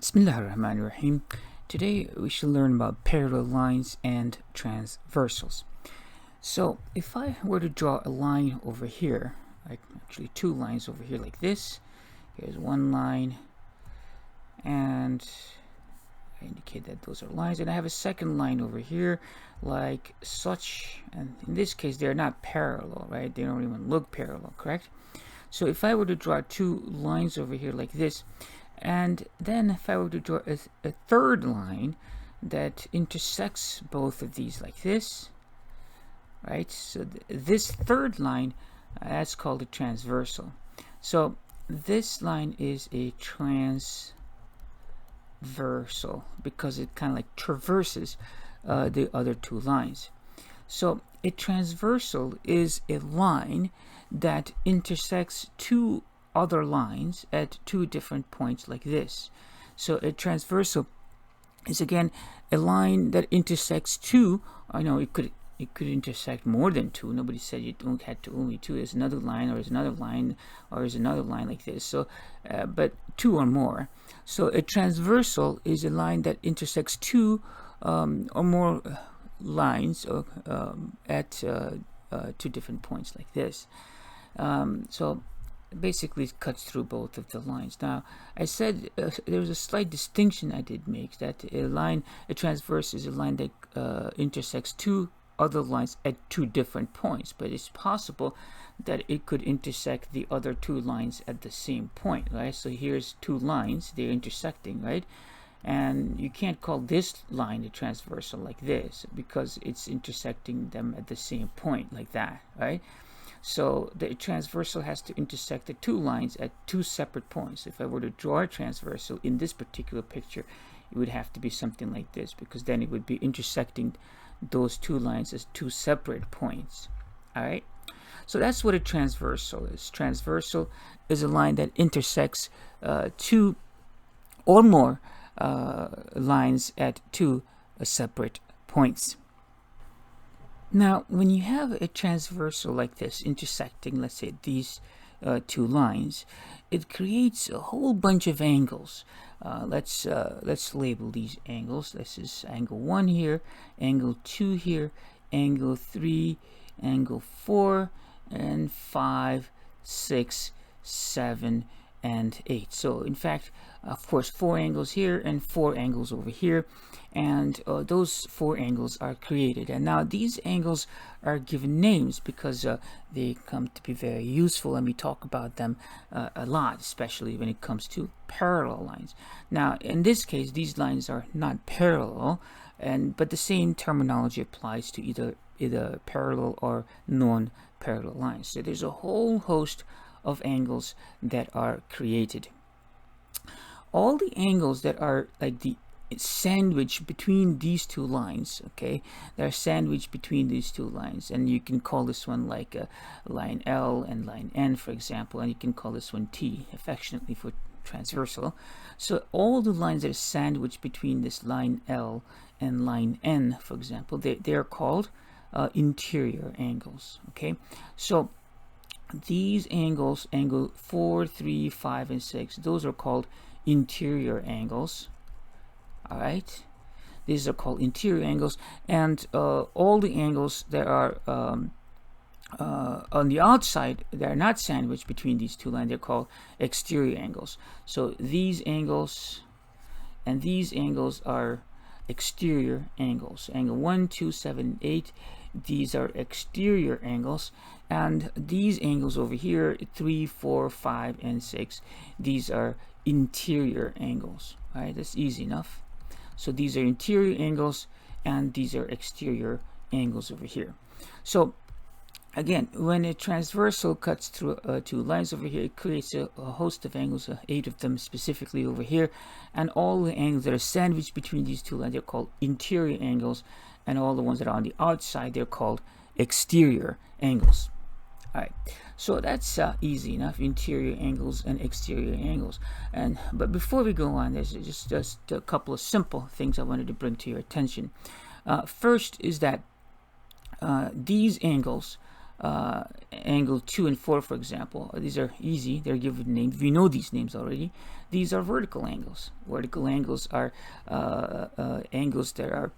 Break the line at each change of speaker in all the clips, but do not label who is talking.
Bismillahirrahmanirrahim. Today we shall learn about parallel lines and transversals. So if I were to draw a line over here, like actually two lines over here like this, here's one line and I indicate that those are lines, and I have a second line over here like such, and in this case they're not parallel, right? They don't even look parallel, correct? So if I were to draw two lines over here like this, and then if I were to draw a third line that intersects both of these like this, right? So this third line, that's called a transversal. So this line is a transversal because it kind of like traverses the other two lines. So a transversal is a line that intersects two other lines at two different points like this. So a transversal is again a line that intersects two. I know it could intersect more than two. Nobody said you don't have to only two. There's another line, or there's another line, or there's another line like this. So, but two or more. So a transversal is a line that intersects two or more lines at two different points like this. So basically it cuts through both of the lines. Now I said there was a slight distinction I did make, that a transverse is a line that intersects two other lines at two different points, but it's possible that it could intersect the other two lines at the same point, right? So here's two lines, they're intersecting, right? And you can't call this line a transversal like this because it's intersecting them at the same point like that, right? So the transversal has to intersect the two lines at two separate points. If I were to draw a transversal in this particular picture, it would have to be something like this, because then it would be intersecting those two lines as two separate points. All right. So that's what a transversal is. Transversal is a line that intersects two or more lines at two separate points. Now, when you have a transversal like this intersecting, let's say, these two lines, it creates a whole bunch of angles. Let's label these angles. This is angle 1 here, angle 2 here, angle 3, angle 4, and 5, 6, 7, and 8. So in fact, of course, 4 angles here and 4 angles over here, and those 4 angles are created. And now these angles are given names because they come to be very useful, and we talk about them a lot, especially when it comes to parallel lines. Now in this case, these lines are not parallel, but the same terminology applies to either parallel or non-parallel lines. So there's a whole host of angles that are created. All the angles that are like the sandwich between these two lines, okay, they're sandwiched between these two lines, and you can call this one like line L and line N, for example, and you can call this one T, affectionately for transversal. So all the lines that are sandwiched between this line L and line N, for example, they are called interior angles. Okay, so these angles, angle 4, 3, 5, and 6, those are called interior angles. All right, these are called interior angles, and all the angles that are on the outside, they're not sandwiched between these two lines, they're called exterior angles. So these angles and these angles are exterior angles. Angle 1, 2, 7, 8, these are exterior angles, and these angles over here, 3, 4, 5, and 6, these are interior angles. All right, that's easy enough. So these are interior angles, and these are exterior angles over here. So again, when a transversal cuts through two lines over here, it creates a host of angles, 8 of them specifically over here, and all the angles that are sandwiched between these two lines, they're called interior angles, and all the ones that are on the outside, they're called exterior angles. All right, so that's easy enough, interior angles and exterior angles. But before we go on, there's just a couple of simple things I wanted to bring to your attention. First is that these angles angle 2 and 4, for example. These are easy. They're given names. We know these names already. These are vertical angles. Vertical angles are angles that are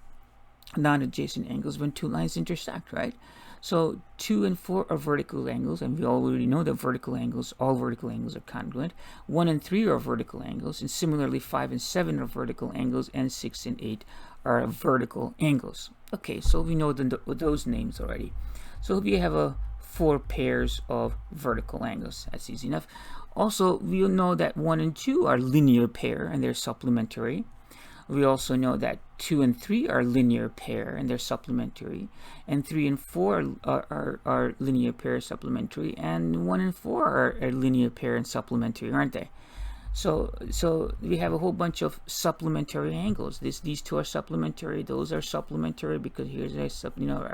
non-adjacent angles when two lines intersect, right? So 2 and 4 are vertical angles, and we already know that vertical angles, all vertical angles are congruent. 1 and 3 are vertical angles, and similarly 5 and 7 are vertical angles, and 6 and 8 are vertical angles. Okay, so we know those names already. So we have 4 pairs of vertical angles. That's easy enough. Also, we'll know that 1 and 2 are linear pair, and they're supplementary. We also know that 2 and 3 are linear pair, and they're supplementary. And 3 and 4 are linear pair, supplementary. And 1 and 4 are a linear pair and supplementary, aren't they? So we have a whole bunch of supplementary angles. These two are supplementary. Those are supplementary because here's a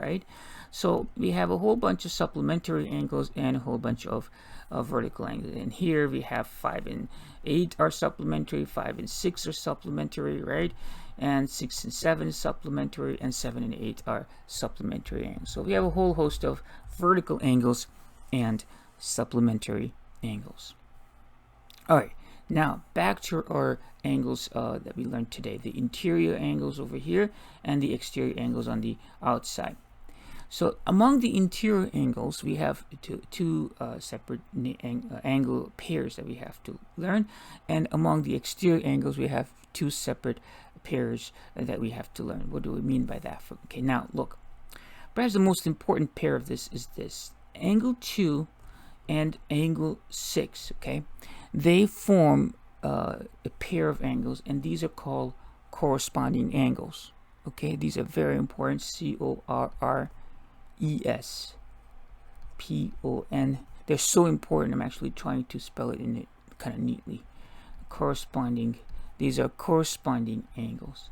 right? So we have a whole bunch of supplementary angles and a whole bunch of vertical angles. And here we have 5 and 8 are supplementary, 5 and 6 are supplementary, right? And 6 and 7 is supplementary, and 7 and 8 are supplementary angles. So we have a whole host of vertical angles and supplementary angles. All right. Now, back to our angles that we learned today. The interior angles over here and the exterior angles on the outside. So, among the interior angles, we have two separate angle pairs that we have to learn. And among the exterior angles, we have 2 separate pairs that we have to learn. What do we mean by that? Okay, now, look. Perhaps the most important pair of this is this. Angle 2 and angle 6, okay? They form a pair of angles, and these are called corresponding angles. Okay, these are very important. C-O-R-R-E-S-P-O-N. They're so important. I'm actually trying to spell it in it kind of neatly. Corresponding. These are corresponding angles.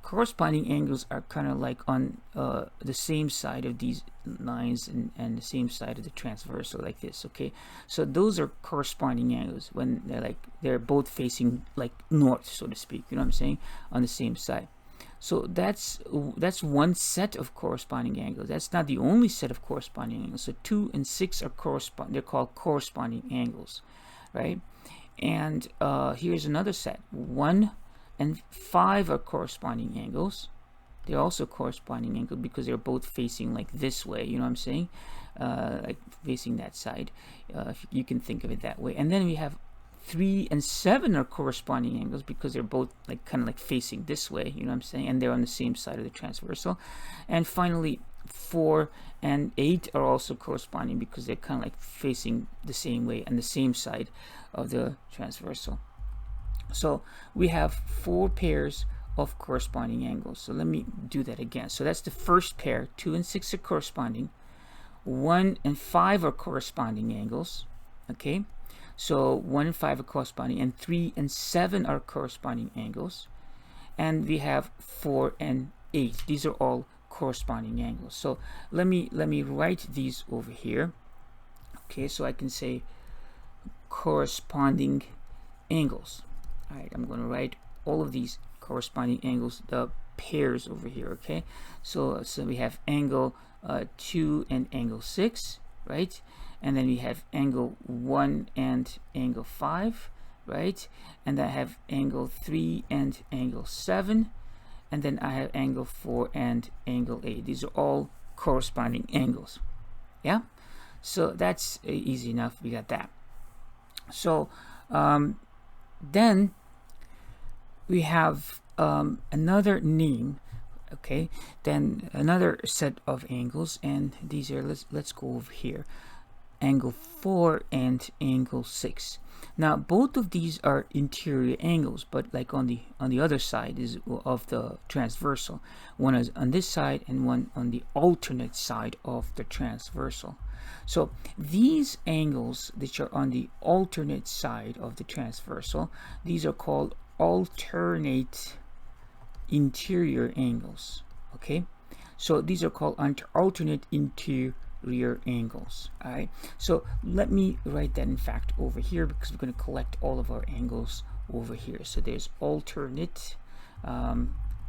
Corresponding angles are kind of like on the same side of these lines and the same side of the transversal, like this. Okay, so those are corresponding angles when they're both facing like north, so to speak. You know what I'm saying? On the same side. So that's one set of corresponding angles. That's not the only set of corresponding angles. So 2 and 6 are they're called corresponding angles, right? And here's another set. 1 and 5 are corresponding angles. They're also corresponding angles because they're both facing like this way. You know what I'm saying? Like facing that side. If you can think of it that way. And then we have 3 and 7 are corresponding angles because they're both like kind of like facing this way. You know what I'm saying? And they're on the same side of the transversal. And finally, 4 and 8 are also corresponding because they're kind of like facing the same way and the same side of the transversal. So we have 4 pairs of corresponding angles. So let me do that again. So that's the first pair. 2 and 6 are corresponding. 1 and 5 are corresponding angles. Okay. So 1 and 5 are corresponding, and 3 and 7 are corresponding angles. And we have 4 and 8. These are all corresponding angles. So let me write these over here. Okay, so I can say corresponding angles. All right, I'm going to write all of these corresponding angles, the pairs over here. Okay, so we have angle 2 and angle 6, right? And then we have angle 1 and angle 5, right? And I have angle 3 and angle 7, and then I have angle 4 and angle 8. These are all corresponding angles. Yeah, so that's easy enough. We got that. So then we have another name. Okay, then another set of angles, and these are, let's go over here. Angle 4 and angle 6. Now both of these are interior angles, but like on the other side is of the transversal. One is on this side and one on the alternate side of the transversal. So these angles which are on the alternate side of the transversal, these are called alternate interior angles. Okay, so these are called alternate interior angles. All right, so let me write that in fact over here because we're going to collect all of our angles over here. So there's alternate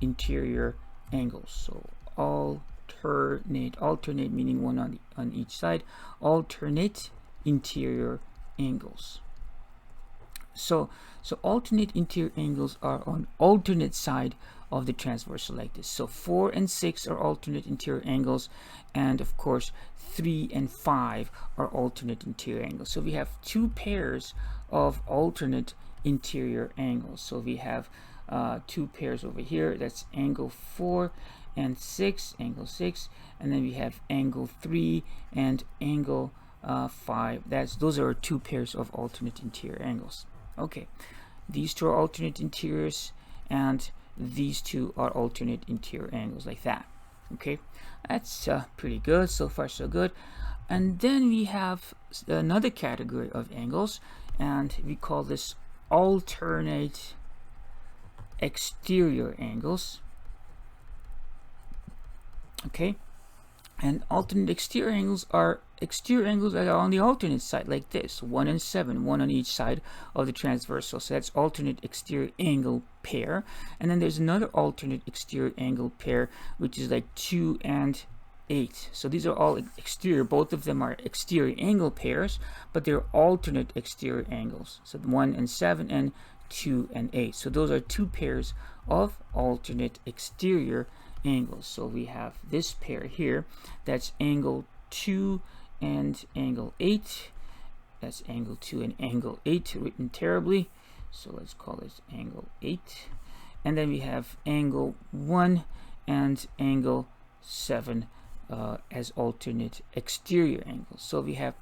interior angles. So alternate meaning one on each side, alternate interior angles. So alternate interior angles are on alternate side of the transversal like this. So 4 and 6 are alternate interior angles, and of course 3 and 5 are alternate interior angles. So we have two pairs of alternate interior angles. So we have two pairs over here. That's angle 4 and 6, angle 6, and then we have angle 3 and angle 5. Those are two pairs of alternate interior angles. Okay, these two are alternate interiors, and these two are alternate interior angles, like that. Okay, that's pretty good. So far so good. And then we have another category of angles, and we call this alternate exterior angles. Okay, and alternate exterior angles are exterior angles that are on the alternate side, like this, 1 and 7, one on each side of the transversal. So that's alternate exterior angle pair. And then there's another alternate exterior angle pair, which is like 2 and 8. So these are all exterior. Both of them are exterior angle pairs, but they're alternate exterior angles. So 1 and 7 and 2 and 8. So those are two pairs of alternate exterior angles. So we have this pair here, that's angle 2 and angle 8. That's angle 2 and angle 8 written terribly, so let's call this angle 8. And then we have angle 1 and angle 7 as alternate exterior angles. So we have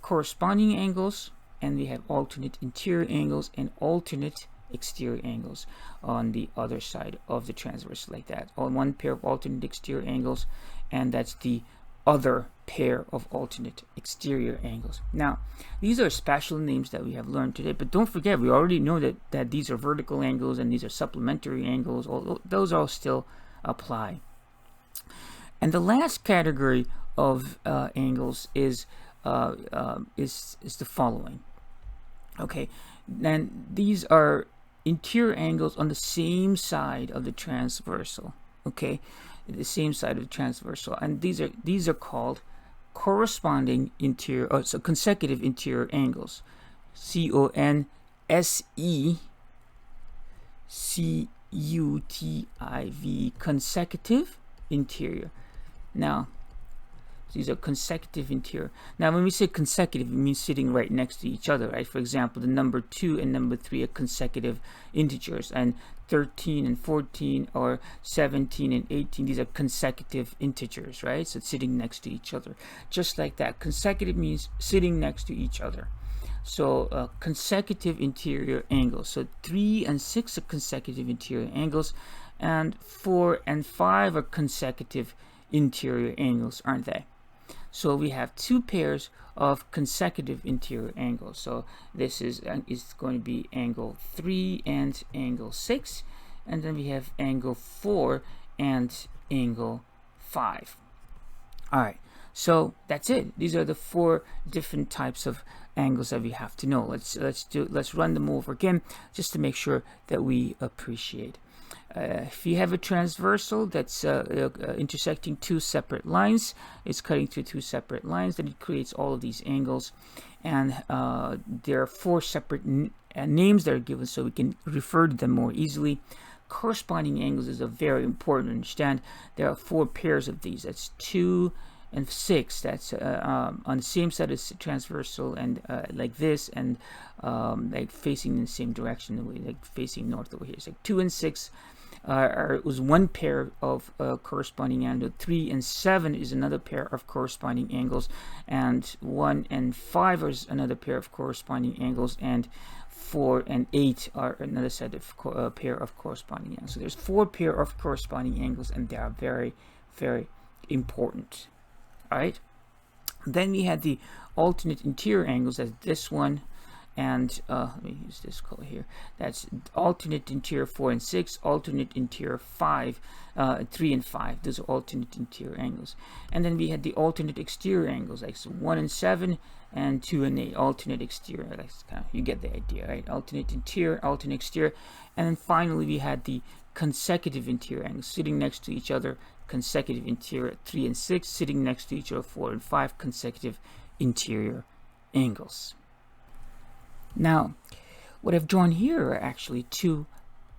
corresponding angles, and we have alternate interior angles and alternate exterior angles on the other side of the transversal, like that. On one pair of alternate exterior angles, and that's the other pair of alternate exterior angles. Now, these are special names that we have learned today, but don't forget, we already know that these are vertical angles and these are supplementary angles. Those all still apply. And the last category of angles is the following. Okay, and these are interior angles on the same side of the transversal. Okay, the same side of the transversal, and these are called corresponding interior, so consecutive interior angles. C-O-N-S-E-C-U-T-I-V, consecutive interior. Now, these are consecutive interior. Now, when we say consecutive, it means sitting right next to each other, right? For example, the number 2 and number 3 are consecutive integers, and 13 and 14 or 17 and 18, these are consecutive integers, right? So it's sitting next to each other. Just like that, consecutive means sitting next to each other. So consecutive interior angles. So 3 and 6 are consecutive interior angles, and 4 and 5 are consecutive interior angles, aren't they? So we have two pairs of consecutive interior angles. So this is going to be angle 3 and angle 6, and then we have angle 4 and angle 5. All right, so that's it. These are the 4 different types of angles that we have to know. Let's run them over again just to make sure that we appreciate. If you have a transversal that's intersecting two separate lines, it's cutting through two separate lines, then it creates all of these angles. And there are 4 separate names that are given so we can refer to them more easily. Corresponding angles is very important to understand. There are 4 pairs of these. That's 2 and 6. That's on the same side as transversal, and like this, and like facing in the same direction, like facing north over here. It's like 2 and 6 was one pair of corresponding angles. 3 and 7 is another pair of corresponding angles, and 1 and 5 is another pair of corresponding angles, and 4 and 8 are another set of pair of corresponding angles. So there's 4 pair of corresponding angles, and they are very, very important. All right. Then we had the alternate interior angles, as this one and let me use this color here. That's alternate interior 4 and 6, alternate interior 5, 3 and 5. Those are alternate interior angles. And then we had the alternate exterior angles, like 1 and 7 and 2 and 8. Alternate exterior. That's kind of, you get the idea, right? Alternate interior, alternate exterior. And then finally we had the consecutive interior angles sitting next to each other. Consecutive interior 3 and 6 sitting next to each other. 4 and 5 consecutive interior angles. Now, what I've drawn here are actually two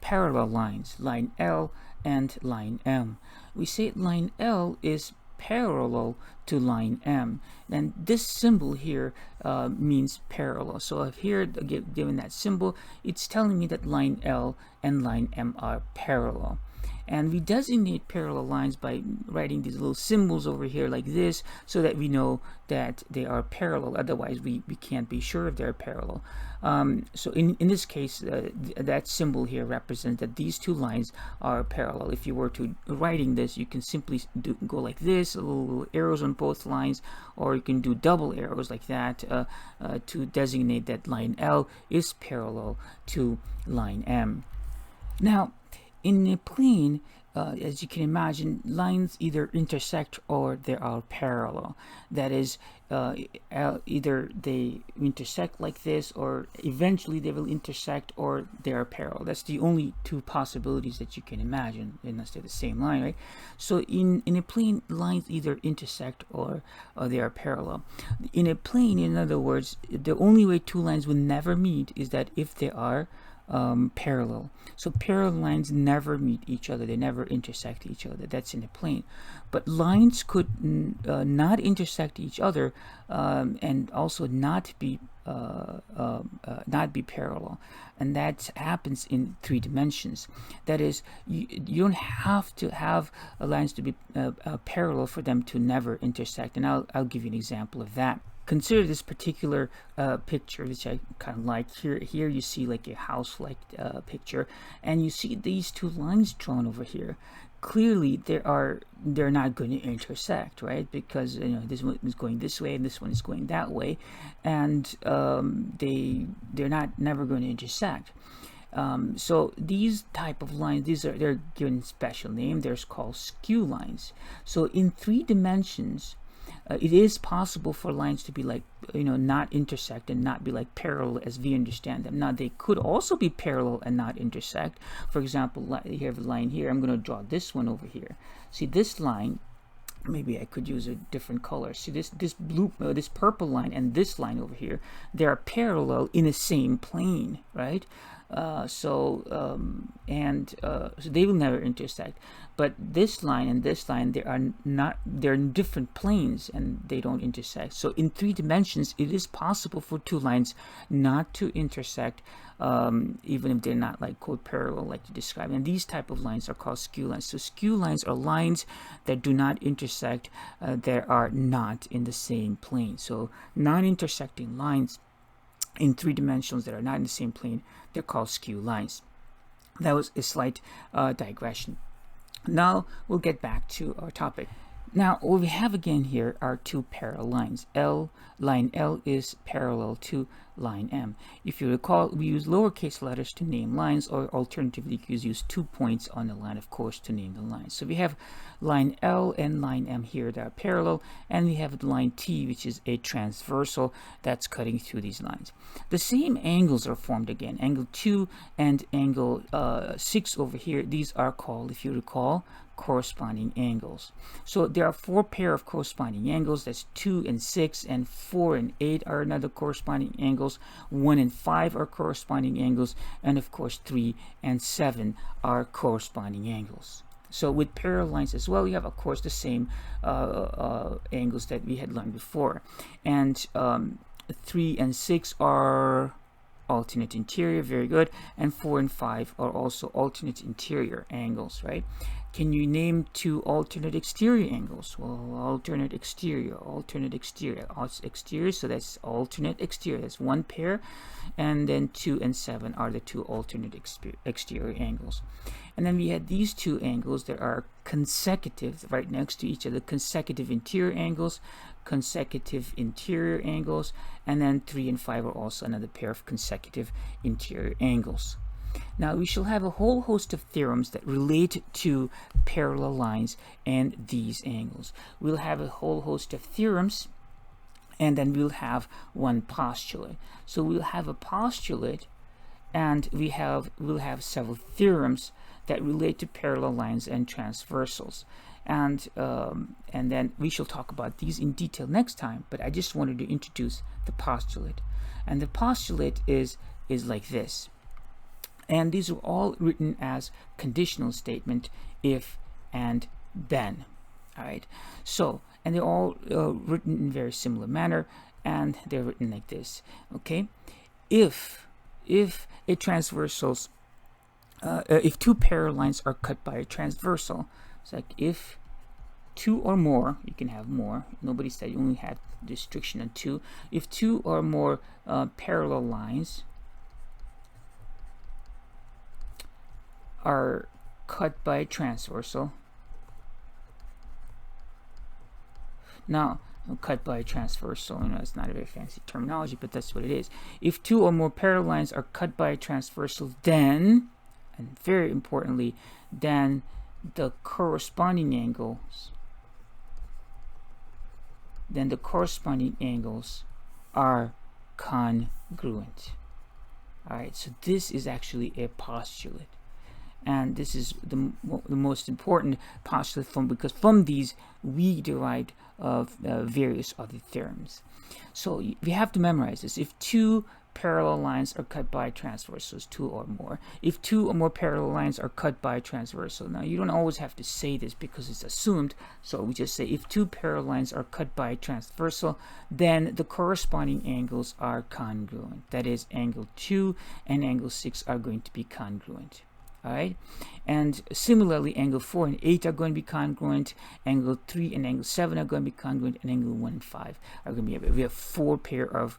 parallel lines, line L and line M. We say line L is parallel to line M, and this symbol here means parallel. So if here, given that symbol, it's telling me that line L and line M are parallel. And we designate parallel lines by writing these little symbols over here like this, so that we know that they are parallel. Otherwise, we can't be sure if they're parallel. So in this case, that symbol here represents that these two lines are parallel. If you were to writing this, you can simply go like this, little arrows on both lines, or you can do double arrows like that to designate that line L is parallel to line M. Now, in a plane, as you can imagine, lines either intersect or they are parallel. That is, either they intersect like this, or eventually they will intersect, or they are parallel. That's the only two possibilities that you can imagine, unless they're the same line, right? So in a plane, lines either intersect or they are parallel. In a plane, in other words, the only way two lines will never meet is that if they are parallel. So parallel lines never meet each other, they never intersect each other. That's in a plane. But lines could not intersect each other and also not be parallel, and that happens in 3 dimensions. That is, you don't have to have lines to be parallel for them to never intersect, and I'll give you an example of that. Consider this particular picture, which I kind of like. Here you see like a house-like picture, and you see these two lines drawn over here. Clearly, they're not going to intersect, right? Because this one is going this way and this one is going that way, and they're never going to intersect. So these type of lines, they're given special name. They're called skew lines. So in 3 dimensions, it is possible for lines to be like, not intersect and not be like parallel as we understand them. Now, they could also be parallel and not intersect. For example, you have a line here. I'm going to draw this one over here. See this line, maybe I could use a different color. See this blue, this purple line and this line over here, they are parallel in the same plane, right? So they will never intersect. But this line and this line, they're in different planes and they don't intersect. So in 3 dimensions, it is possible for two lines not to intersect, even if they're not like quote parallel like you described. And these type of lines are called skew lines. So skew lines are lines that do not intersect, that are not in the same plane. So non-intersecting lines in 3 dimensions that are not in the same plane, they're called skew lines. That was a slight digression. Now we'll get back to our topic. Now what we have again here are 2 parallel lines. Line L is parallel to line M. If you recall, we use lowercase letters to name lines, or alternatively you use 2 points on the line, of course, to name the lines. So we have line L and line M here that are parallel, and we have line T, which is a transversal that's cutting through these lines. The same angles are formed again. Angle 2 and angle 6 over here, these are called, if you recall, corresponding angles. So there are 4 pair of corresponding angles. That's 2 and 6, and 4 and 8 are another corresponding angles. 1 and 5 are corresponding angles, and of course 3 and 7 are corresponding angles. So with parallel lines as well, you have of course the same angles that we had learned before. And 3 and 6 are alternate interior, very good, and 4 and 5 are also alternate interior angles, right? Can you name 2 alternate exterior angles? Well, alternate exterior, so that's alternate exterior, that's 1 pair, and then 2 and 7 are the 2 alternate exterior angles. And then we had these 2 angles that are consecutive, right next to each other, consecutive interior angles, consecutive interior angles, and then 3 and 5 are also another pair of consecutive interior angles. Now we shall have a whole host of theorems that relate to parallel lines and these angles. We'll have a whole host of theorems, and then we'll have one postulate. So we'll have a postulate, and we'll have several theorems that relate to parallel lines and transversals. And then we shall talk about these in detail next time, but I just wanted to introduce the postulate. And the postulate is like this. And these are all written as conditional statement, if and then. All right. So, and they're all written in very similar manner, and they're written like this. Okay. If a transversals, if two parallel lines are cut by a transversal, it's like if two or more, you can have more. Nobody said you only had restriction on two. If two or more parallel lines are cut by a transversal. Now, cut by a transversal, it's not a very fancy terminology, but that's what it is. If two or more parallel lines are cut by a transversal, then, and very importantly, then the corresponding angles are congruent. All right, so this is actually a postulate. And this is the most important postulate because from these we derived various other theorems. So we have to memorize this. If two parallel lines are cut by transversals, two or more. If two or more parallel lines are cut by transversal. Now you don't always have to say this because it's assumed. So we just say if two parallel lines are cut by transversal, then the corresponding angles are congruent. That is, angle 2 and angle 6 are going to be congruent. All right, and similarly angle 4 and 8 are going to be congruent, angle 3 and angle 7 are going to be congruent, and angle 1 and 5 are going to be, we have 4 pair of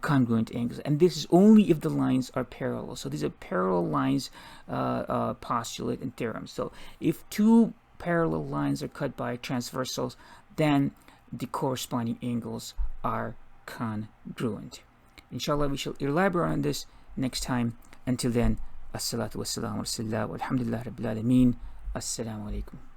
congruent angles, and this is only if the lines are parallel. So these are parallel lines postulate and theorem. So if two parallel lines are cut by transversals, then the corresponding angles are congruent. Inshallah, we shall elaborate on this next time. Until then, الصلاة والسلام على رسول الله والحمد لله رب العالمين. السلام عليكم.